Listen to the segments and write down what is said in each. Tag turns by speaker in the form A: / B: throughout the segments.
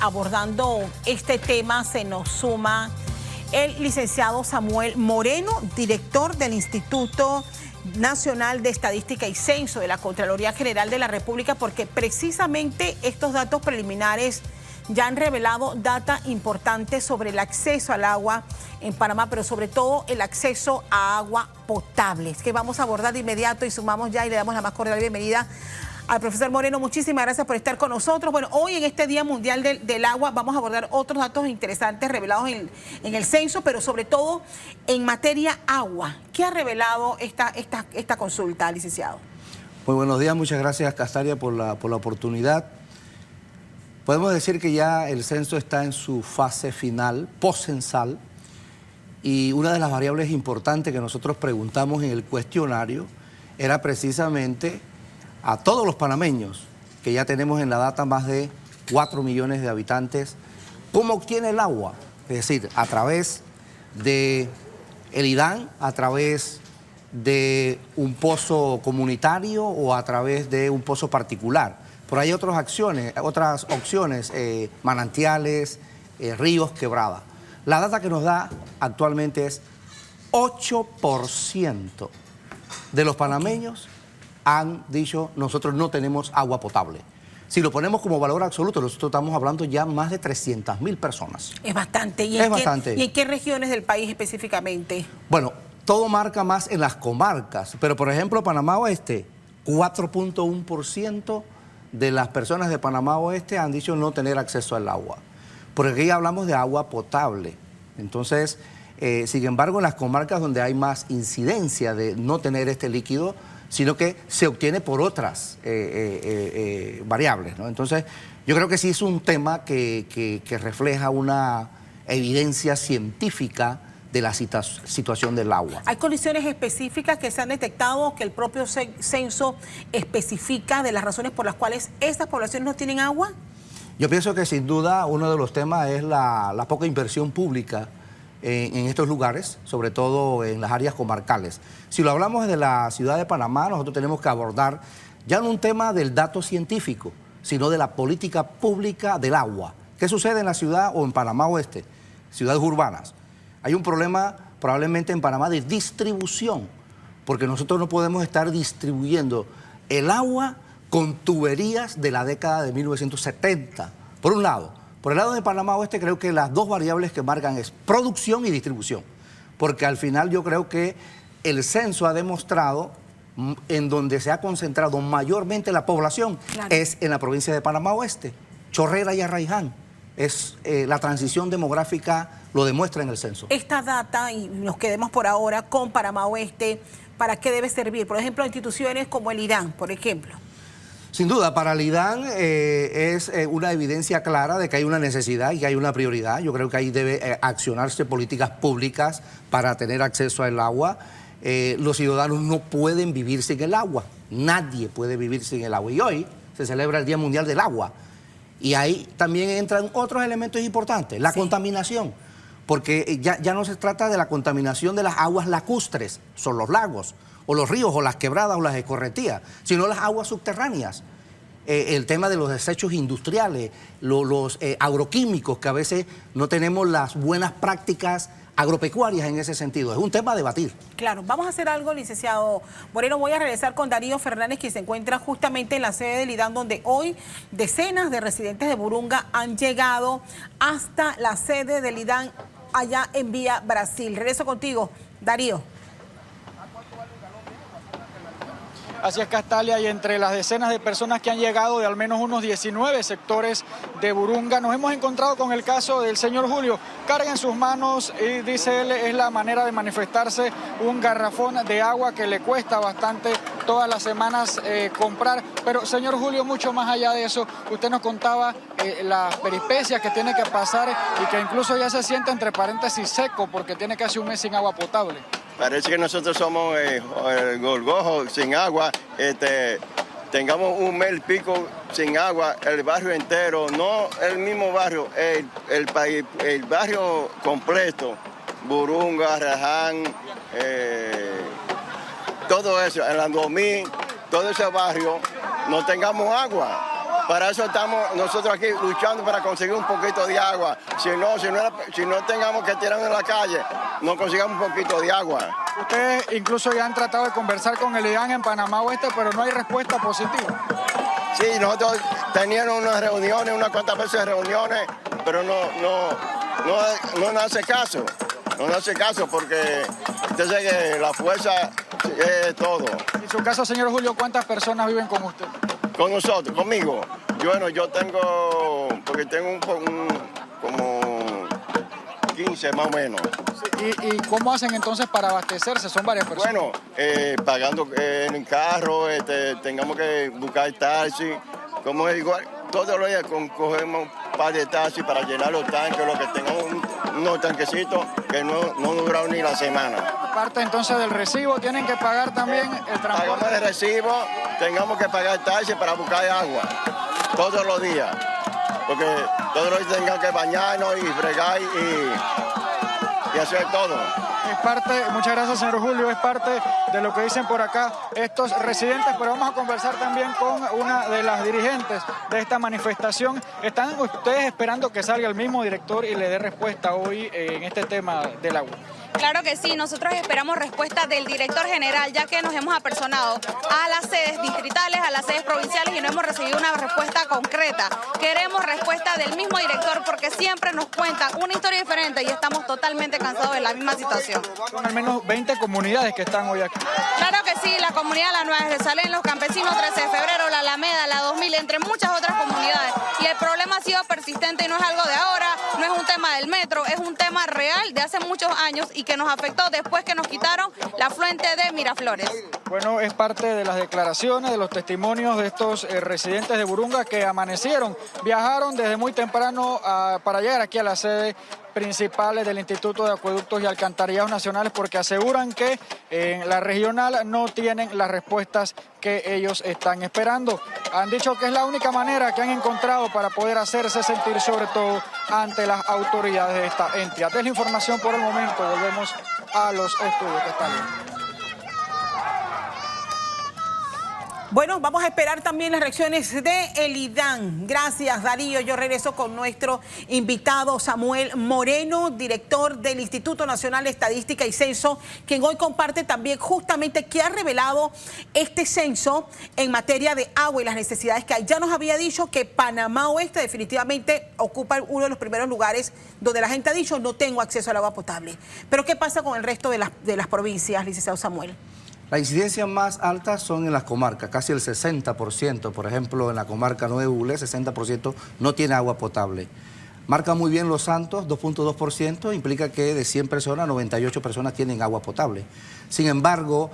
A: abordando este tema se nos suma el licenciado Samuel Moreno, director del Instituto Nacional de Estadística y Censo de la Contraloría General de la República, porque precisamente estos datos preliminares ya han revelado data importante sobre el acceso al agua en Panamá, pero sobre todo el acceso a agua potable. Es que vamos a abordar de inmediato y sumamos ya y le damos la más cordial bienvenida al profesor Moreno. Muchísimas gracias por estar con nosotros. Bueno, hoy en este Día Mundial del Agua vamos a abordar otros datos interesantes revelados en el censo, pero sobre todo en materia agua. ¿Qué ha revelado esta consulta, licenciado?
B: Muy buenos días, muchas gracias Castalia por la oportunidad. Podemos decir que ya el censo está en su fase final, post-censal, y una de las variables importantes que nosotros preguntamos en el cuestionario era precisamente a todos los panameños, que ya tenemos en la data más de 4 millones de habitantes, ¿cómo obtiene el agua? Es decir, a través del IDAN, a través de un pozo comunitario o a través de un pozo particular. Pero hay otras opciones, manantiales, ríos, quebradas. La data que nos da actualmente es 8% de los panameños han dicho nosotros no tenemos agua potable. Si lo ponemos como valor absoluto, nosotros estamos hablando ya más de 300.000 personas.
A: Es bastante. ¿Y en qué regiones del país específicamente?
B: Bueno, todo marca más en las comarcas, pero por ejemplo Panamá Oeste, 4.1% de las personas de Panamá Oeste han dicho no tener acceso al agua. Porque aquí hablamos de agua potable. Entonces, sin embargo, en las comarcas donde hay más incidencia de no tener este líquido, sino que se obtiene por otras variables, ¿no? Entonces, yo creo que sí es un tema que refleja una evidencia científica de la situación del agua.
A: ¿Hay condiciones específicas que se han detectado que el propio censo especifica de las razones por las cuales estas poblaciones no tienen agua?
B: Yo pienso que sin duda uno de los temas es la poca inversión pública en estos lugares, sobre todo en las áreas comarcales. Si lo hablamos de la ciudad de Panamá, nosotros tenemos que abordar ya no un tema del dato científico, sino de la política pública del agua. ¿Qué sucede en la ciudad o en Panamá Oeste, ciudades urbanas? Hay un problema probablemente en Panamá de distribución, porque nosotros no podemos estar distribuyendo el agua con tuberías de la década de 1970, por un lado. Por el lado de Panamá Oeste creo que las dos variables que marcan es producción y distribución, porque al final yo creo que el censo ha demostrado en donde se ha concentrado mayormente la población, claro, es en la provincia de Panamá Oeste, Chorrera y Arraiján. La transición demográfica lo demuestra en el censo.
A: Esta data, y nos quedemos por ahora con Panamá Oeste, ¿para qué debe servir? Por ejemplo, instituciones como el IDAN, por ejemplo.
B: Sin duda, para el IDAN es una evidencia clara de que hay una necesidad y que hay una prioridad. Yo creo que ahí debe accionarse políticas públicas para tener acceso al agua. Los ciudadanos no pueden vivir sin el agua. Nadie puede vivir sin el agua. Y hoy se celebra el Día Mundial del Agua. Y ahí también entran otros elementos importantes, la contaminación, porque ya no se trata de la contaminación de las aguas lacustres, son los lagos, o los ríos, o las quebradas, o las escorrentías, sino las aguas subterráneas. El tema de los desechos industriales, los agroquímicos, que a veces no tenemos las buenas prácticas agropecuarias en ese sentido. Es un tema a debatir.
A: Claro, vamos a hacer algo, licenciado Moreno. Voy a regresar con Darío Fernández, que se encuentra justamente en la sede del IDAN, donde hoy decenas de residentes de Burunga han llegado hasta la sede del IDAN allá en Vía Brasil. Regreso contigo, Darío.
C: Así es, Castalia, y entre las decenas de personas que han llegado de al menos unos 19 sectores de Burunga, nos hemos encontrado con el caso del señor Julio. Carga en sus manos y dice él, es la manera de manifestarse un garrafón de agua que le cuesta bastante todas las semanas comprar. Pero, señor Julio, mucho más allá de eso, usted nos contaba las peripecias que tiene que pasar y que incluso ya se siente entre paréntesis seco porque tiene casi un mes sin agua potable.
D: Parece que nosotros somos el gorgojo sin agua, tengamos un mes y pico sin agua, el barrio entero, no el mismo barrio, el país, el barrio completo, Burunga, Arraiján, todo eso, el Angomí, todo ese barrio, no tengamos agua. Para eso estamos nosotros aquí luchando para conseguir un poquito de agua. Si no tengamos que tirarnos en la calle, no consigamos un poquito de agua.
C: Ustedes incluso ya han tratado de conversar con el IDAN en Panamá Oeste, pero no hay respuesta positiva.
D: Sí, nosotros teníamos unas reuniones, unas cuantas veces reuniones, pero no nos hace caso. No nos hace caso porque usted sabe que la fuerza es todo.
C: En su caso, señor Julio, ¿cuántas personas viven con usted?
D: Con nosotros, conmigo. Bueno, yo tengo, porque tengo como 15 más o menos.
C: Sí, ¿y cómo hacen entonces para abastecerse? Son varias personas.
D: Bueno, pagando en el carro, tengamos que buscar taxi, como es igual, todos los días cogemos un par de taxis para llenar los tanques, lo que tengamos unos tanquecitos que no duraron ni la semana.
C: Aparte entonces del recibo, tienen que pagar también el transporte.
D: Pagamos el recibo, tengamos que pagar taxi para buscar agua, todos los días, porque todos los días tengamos que bañarnos y fregar y hacer todo.
C: Es parte, muchas gracias señor Julio, es parte de lo que dicen por acá estos residentes, pero vamos a conversar también con una de las dirigentes de esta manifestación. ¿Están ustedes esperando que salga el mismo director y le dé respuesta hoy en este tema del agua?
E: Claro que sí, nosotros esperamos respuesta del director general, ya que nos hemos apersonado a las sedes distritales, a las sedes provinciales y no hemos recibido una respuesta concreta. Queremos respuesta del mismo director porque siempre nos cuentan una historia diferente y estamos totalmente cansados de la misma situación.
C: Son al menos 20 comunidades que están hoy aquí.
E: Claro que sí, la comunidad La Nueva de Salén, Los Campesinos, 13 de febrero, La Alameda, La 2000, entre muchas otras comunidades. Y el problema ha sido persistente y no es algo de ahora, no es un tema del metro, es un tema real de hace muchos años y que nos afectó después que nos quitaron la afluente de Miraflores.
C: Bueno, es parte de las declaraciones, de los testimonios de estos residentes de Burunga que amanecieron, viajaron desde muy temprano para llegar aquí a la sede principales del Instituto de Acueductos y Alcantarillados Nacionales porque aseguran que en la regional no tienen las respuestas que ellos están esperando. Han dicho que es la única manera que han encontrado para poder hacerse sentir, sobre todo ante las autoridades de esta entidad. Es la información por el momento, volvemos a los estudios que están bien.
A: Bueno, vamos a esperar también las reacciones de el IDAN. Gracias, Darío. Yo regreso con nuestro invitado Samuel Moreno, director del Instituto Nacional de Estadística y Censo, quien hoy comparte también justamente qué ha revelado este censo en materia de agua y las necesidades que hay. Ya nos había dicho que Panamá Oeste definitivamente ocupa uno de los primeros lugares donde la gente ha dicho no tengo acceso al agua potable. Pero ¿qué pasa con el resto de las provincias, licenciado Samuel?
B: Las incidencias más altas son en las comarcas, casi el 60%, por ejemplo, en la comarca Nueve Bulé, 60% no tiene agua potable. Marca muy bien Los Santos, 2.2%, implica que de 100 personas, 98 personas tienen agua potable. Sin embargo,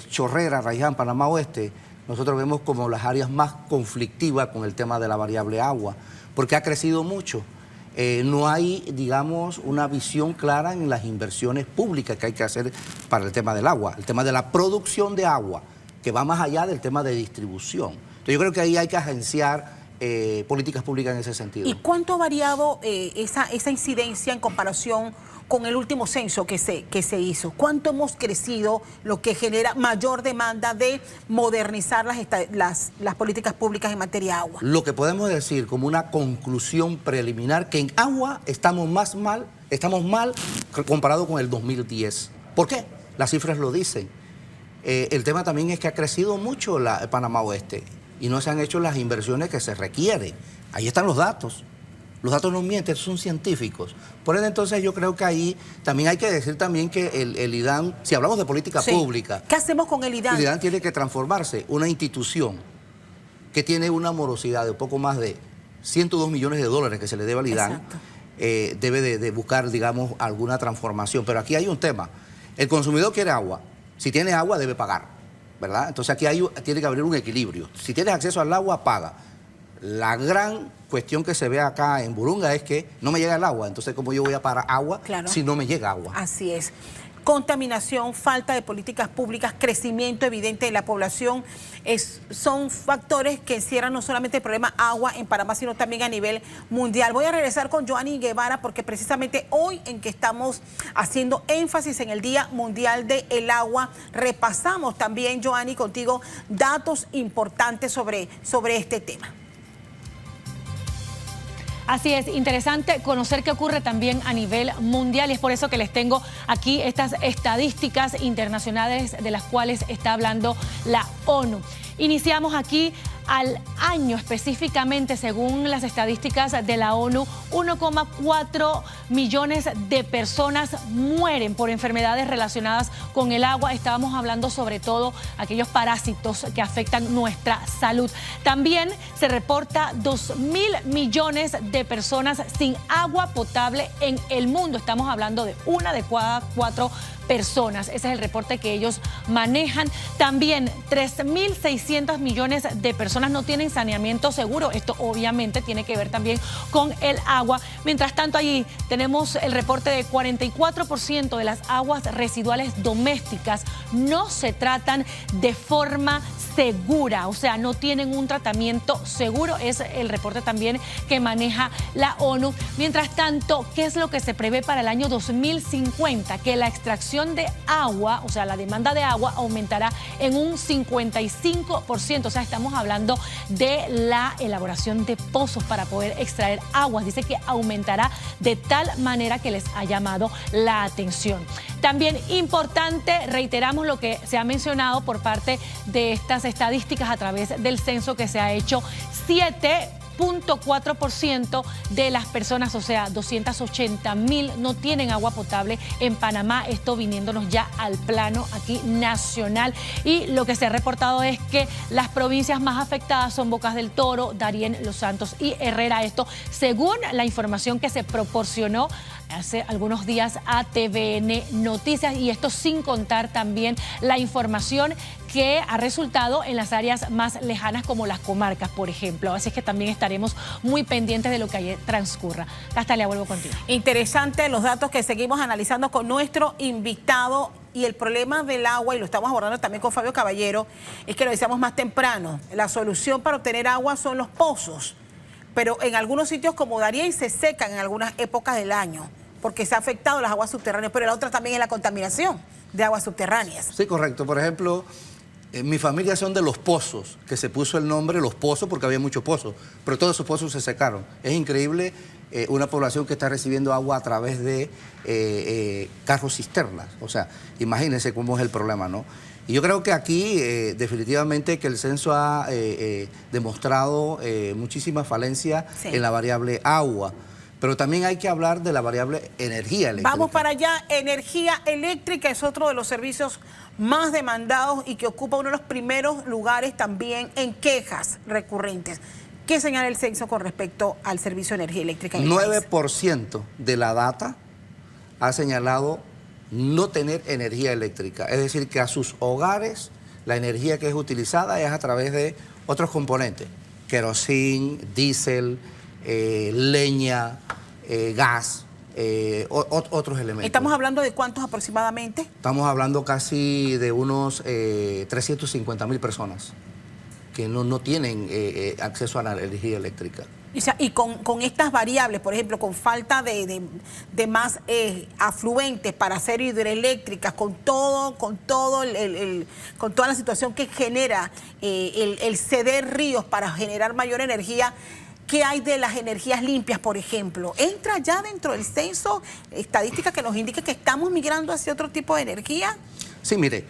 B: Chorrera, Raiján, Panamá Oeste, nosotros vemos como las áreas más conflictivas con el tema de la variable agua, porque ha crecido mucho. No hay, digamos, una visión clara en las inversiones públicas que hay que hacer para el tema del agua, el tema de la producción de agua, que va más allá del tema de distribución. Entonces yo creo que ahí hay que agenciar políticas públicas en ese sentido.
A: ¿Y cuánto ha variado esa incidencia en comparación con el último censo que se hizo? ¿Cuánto hemos crecido, lo que genera mayor demanda de modernizar las políticas públicas en materia de agua?
B: Lo que podemos decir como una conclusión preliminar, que en agua estamos mal comparado con el 2010. ¿Por qué? Las cifras lo dicen. El tema también es que ha crecido mucho el Panamá Oeste y no se han hecho las inversiones que se requieren. Ahí están los datos. Los datos no mienten, son científicos. Por ende, entonces, yo creo que ahí también hay que decir también que el IDAN, si hablamos de política pública...
A: ¿Qué hacemos con el IDAN?
B: El IDAN tiene que transformarse una institución que tiene una morosidad de un poco más de 102 millones de dólares que se le debe al IDAN. Debe de buscar, digamos, alguna transformación. Pero aquí hay un tema. El consumidor quiere agua. Si tiene agua, debe pagar, ¿verdad? Entonces, aquí tiene que haber un equilibrio. Si tienes acceso al agua, paga. La gran cuestión que se ve acá en Burunga es que no me llega el agua, entonces ¿cómo yo voy a parar agua si no me llega agua?
A: Así es. Contaminación, falta de políticas públicas, crecimiento evidente de la población, son factores que encierran no solamente el problema agua en Panamá, sino también a nivel mundial. Voy a regresar con Joanny Guevara porque precisamente hoy en que estamos haciendo énfasis en el Día Mundial del Agua, repasamos también, Joanny, contigo datos importantes sobre este tema.
F: Así es, interesante conocer qué ocurre también a nivel mundial y es por eso que les tengo aquí estas estadísticas internacionales de las cuales está hablando la ONU. Iniciamos aquí al año específicamente, según las estadísticas de la ONU, 1,4 millones de personas mueren por enfermedades relacionadas con el agua. Estábamos hablando sobre todo aquellos parásitos que afectan nuestra salud. También se reporta 2.000 millones de personas sin agua potable en el mundo. Estamos hablando de una de cada 4 personas. Ese es el reporte que ellos manejan. También 3.600 millones de personas no tienen saneamiento seguro. Esto obviamente tiene que ver también con el agua. Mientras tanto, allí tenemos el reporte de 44% de las aguas residuales domésticas no se tratan de forma segura, o sea, no tienen un tratamiento seguro. Es el reporte también que maneja la ONU. Mientras tanto, ¿qué es lo que se prevé para el año 2050? Que la extracción de agua, o sea, la demanda de agua aumentará en un 55%. O sea, estamos hablando de la elaboración de pozos para poder extraer aguas. Dice que aumentará de tal manera que les ha llamado la atención. También importante, reiteramos lo que se ha mencionado por parte de estas estadísticas a través del censo que se ha hecho. 7.4% de las personas, o sea, 280.000, no tienen agua potable en Panamá. Esto viniéndonos ya al plano aquí nacional. Y lo que se ha reportado es que las provincias más afectadas son Bocas del Toro, Darién, Los Santos y Herrera. Esto según la información que se proporcionó hace algunos días a TVN Noticias, y esto sin contar también la información que ha resultado en las áreas más lejanas como las comarcas, por ejemplo. Así es que también estaremos muy pendientes de lo que allí transcurra. Castalia, vuelvo contigo.
A: Interesante los datos que seguimos analizando con nuestro invitado. Y el problema del agua, y lo estamos abordando también con Fabio Caballero, es que lo decíamos más temprano, la solución para obtener agua son los pozos. Pero en algunos sitios como Darién se secan en algunas épocas del año, porque se ha afectado las aguas subterráneas, pero la otra también es la contaminación de aguas subterráneas.
B: Sí, correcto. Por ejemplo, mi familia son de Los Pozos, que se puso el nombre Los Pozos porque había muchos pozos, pero todos esos pozos se secaron. Es increíble una población que está recibiendo agua a través de carros cisternas. O sea, imagínense cómo es el problema, ¿no? Y yo creo que aquí definitivamente que el censo ha demostrado muchísima falencia en la variable agua. Pero también hay que hablar de la variable energía eléctrica.
A: Vamos para allá. Energía eléctrica es otro de los servicios más demandados y que ocupa uno de los primeros lugares también en quejas recurrentes. ¿Qué señala el censo con respecto al servicio de energía eléctrica?
B: 9% de la data ha señalado no tener energía eléctrica. Es decir, que a sus hogares la energía que es utilizada es a través de otros componentes. Querosín, diésel, leña, gas, otros elementos.
A: ¿Estamos hablando de cuántos aproximadamente?
B: Estamos hablando casi de unos 350.000 personas que no tienen acceso a la energía eléctrica.
A: O sea, y con estas variables, por ejemplo, con falta de más afluentes para hacer hidroeléctricas, con toda la situación que genera el ceder ríos para generar mayor energía. ¿Qué hay de las energías limpias, por ejemplo? ¿Entra ya dentro del censo estadística que nos indique que estamos migrando hacia otro tipo de energía?
B: Sí, mire,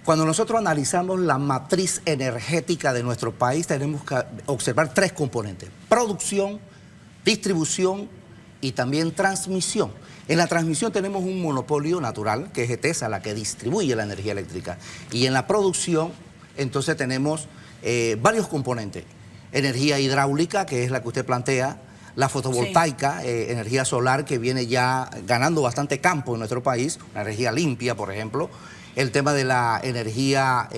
B: cuando nosotros analizamos la matriz energética de nuestro país, tenemos que observar 3 componentes: producción, distribución y también transmisión. En la transmisión tenemos un monopolio natural, que es ETESA, la que distribuye la energía eléctrica. Y en la producción, entonces tenemos varios componentes. Energía hidráulica, que es la que usted plantea, la fotovoltaica, energía solar, que viene ya ganando bastante campo en nuestro país, una energía limpia, por ejemplo. El tema de la energía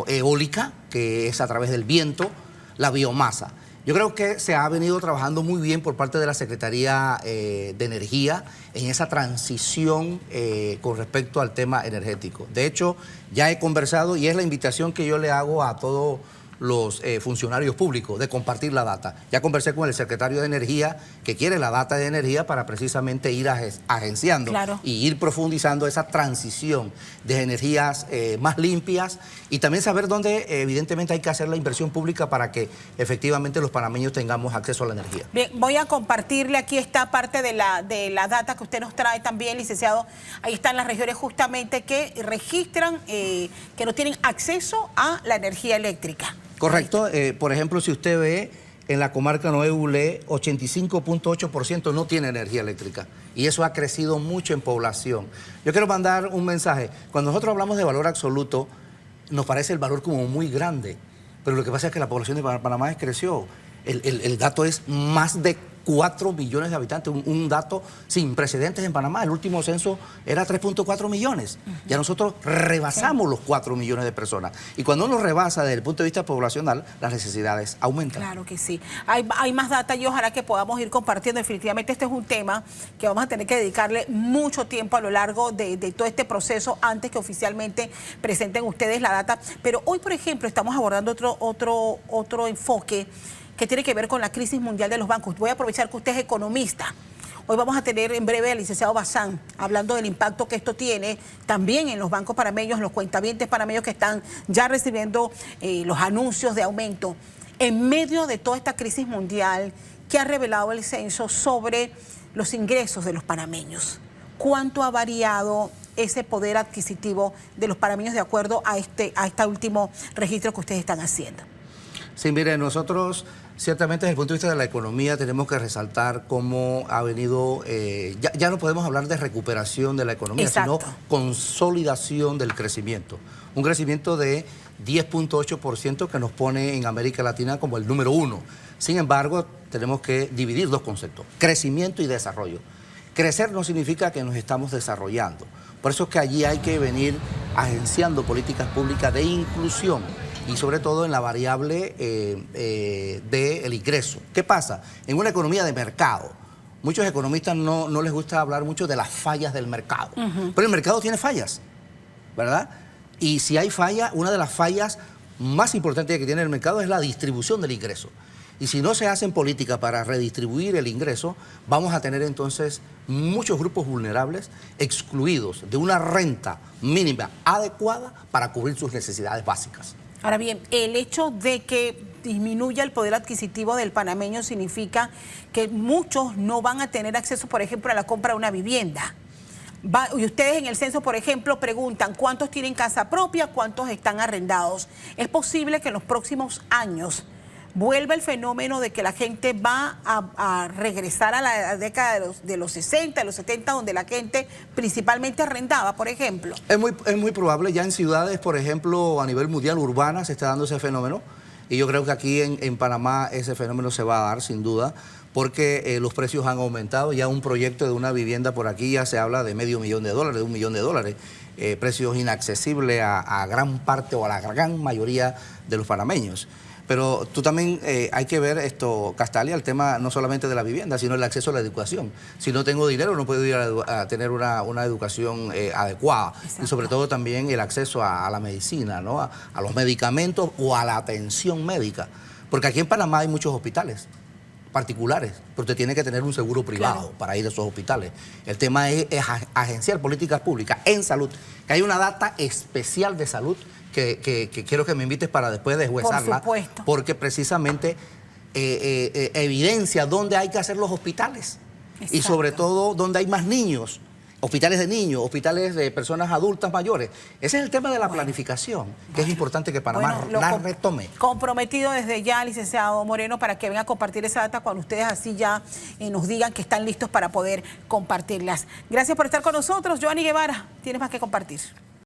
B: eólica, que es a través del viento, la biomasa. Yo creo que se ha venido trabajando muy bien por parte de la Secretaría de Energía en esa transición con respecto al tema energético. De hecho, ya he conversado y es la invitación que yo le hago a todos los funcionarios públicos de compartir la data. Ya conversé con el secretario de Energía que quiere la data de energía para precisamente ir agenciando y ir profundizando esa transición de energías más limpias y también saber dónde evidentemente hay que hacer la inversión pública para que efectivamente los panameños tengamos acceso a la energía.
A: Bien, voy a compartirle aquí esta parte de la data que usted nos trae también, licenciado. Ahí están las regiones justamente que registran que no tienen acceso a la energía eléctrica.
B: Correcto. Por ejemplo, si usted ve en la comarca Noé-Bulé, 85.8% no tiene energía eléctrica. Y eso ha crecido mucho en población. Yo quiero mandar un mensaje. Cuando nosotros hablamos de valor absoluto, nos parece el valor como muy grande. Pero lo que pasa es que la población de Panamá creció. El dato es más de 4 millones de habitantes, un dato sin precedentes en Panamá. El último censo era 3.4 millones. Ya nosotros rebasamos los 4 millones de personas. Y cuando uno rebasa desde el punto de vista poblacional, las necesidades aumentan.
A: Claro que sí. Hay más data y ojalá que podamos ir compartiendo. Definitivamente este es un tema que vamos a tener que dedicarle mucho tiempo a lo largo de todo este proceso antes que oficialmente presenten ustedes la data. Pero hoy, por ejemplo, estamos abordando otro enfoque que tiene que ver con la crisis mundial de los bancos. Voy a aprovechar que usted es economista. Hoy vamos a tener en breve al licenciado Bazán hablando del impacto que esto tiene también en los bancos panameños, los cuentavientes panameños que están ya recibiendo los anuncios de aumento. En medio de toda esta crisis mundial, ¿qué ha revelado el censo sobre los ingresos de los panameños? ¿Cuánto ha variado ese poder adquisitivo de los panameños de acuerdo a este último registro que ustedes están haciendo?
B: Sí, mire, nosotros ciertamente desde el punto de vista de la economía tenemos que resaltar cómo ha venido, ya no podemos hablar de recuperación de la economía, sino consolidación del crecimiento. Un crecimiento de 10.8% que nos pone en América Latina como el número 1. Sin embargo, tenemos que dividir dos conceptos, crecimiento y desarrollo. Crecer no significa que nos estamos desarrollando. Por eso es que allí hay que venir agenciando políticas públicas de inclusión y sobre todo en la variable del ingreso. ¿Qué pasa? En una economía de mercado, muchos economistas no les gusta hablar mucho de las fallas del mercado, pero el mercado tiene fallas, ¿verdad? Y si hay falla, una de las fallas más importantes que tiene el mercado es la distribución del ingreso. Y si no se hacen políticas para redistribuir el ingreso, vamos a tener entonces muchos grupos vulnerables excluidos de una renta mínima adecuada para cubrir sus necesidades básicas.
A: Ahora bien, el hecho de que disminuya el poder adquisitivo del panameño significa que muchos no van a tener acceso, por ejemplo, a la compra de una vivienda. Y ustedes en el censo, por ejemplo, preguntan cuántos tienen casa propia, cuántos están arrendados. ¿Es posible que en los próximos años vuelva el fenómeno de que la gente va a regresar a la década de los 60, de los 70, donde la gente principalmente arrendaba, por ejemplo?
B: Es muy probable. Ya en ciudades, por ejemplo, a nivel mundial, urbana, se está dando ese fenómeno. Y yo creo que aquí en Panamá ese fenómeno se va a dar, sin duda, porque los precios han aumentado. Ya un proyecto de una vivienda por aquí ya se habla de $500,000, de $1 millón. Precios inaccesibles a gran parte o a la gran mayoría de los panameños. Pero tú también hay que ver esto, Castalia, el tema no solamente de la vivienda, sino el acceso a la educación. Si no tengo dinero, no puedo ir a tener una educación adecuada. Exacto. Y sobre todo también el acceso a la medicina, ¿no? A los medicamentos o a la atención médica. Porque aquí en Panamá hay muchos hospitales particulares, pero usted tiene que tener un seguro privado para ir a esos hospitales. El tema es agenciar políticas públicas en salud, que hay una data especial de salud que quiero que me invites para después deshuesarla, porque precisamente evidencia dónde hay que hacer los hospitales. Exacto. Y sobre todo dónde hay más niños, hospitales de niños, hospitales de personas adultas mayores. Ese es el tema de la planificación, que es importante que Panamá la retome.
A: Comprometido desde ya, licenciado Moreno, para que venga a compartir esa data cuando ustedes así ya nos digan que están listos para poder compartirlas. Gracias por estar con nosotros. Joanny Guevara, tienes más que compartir.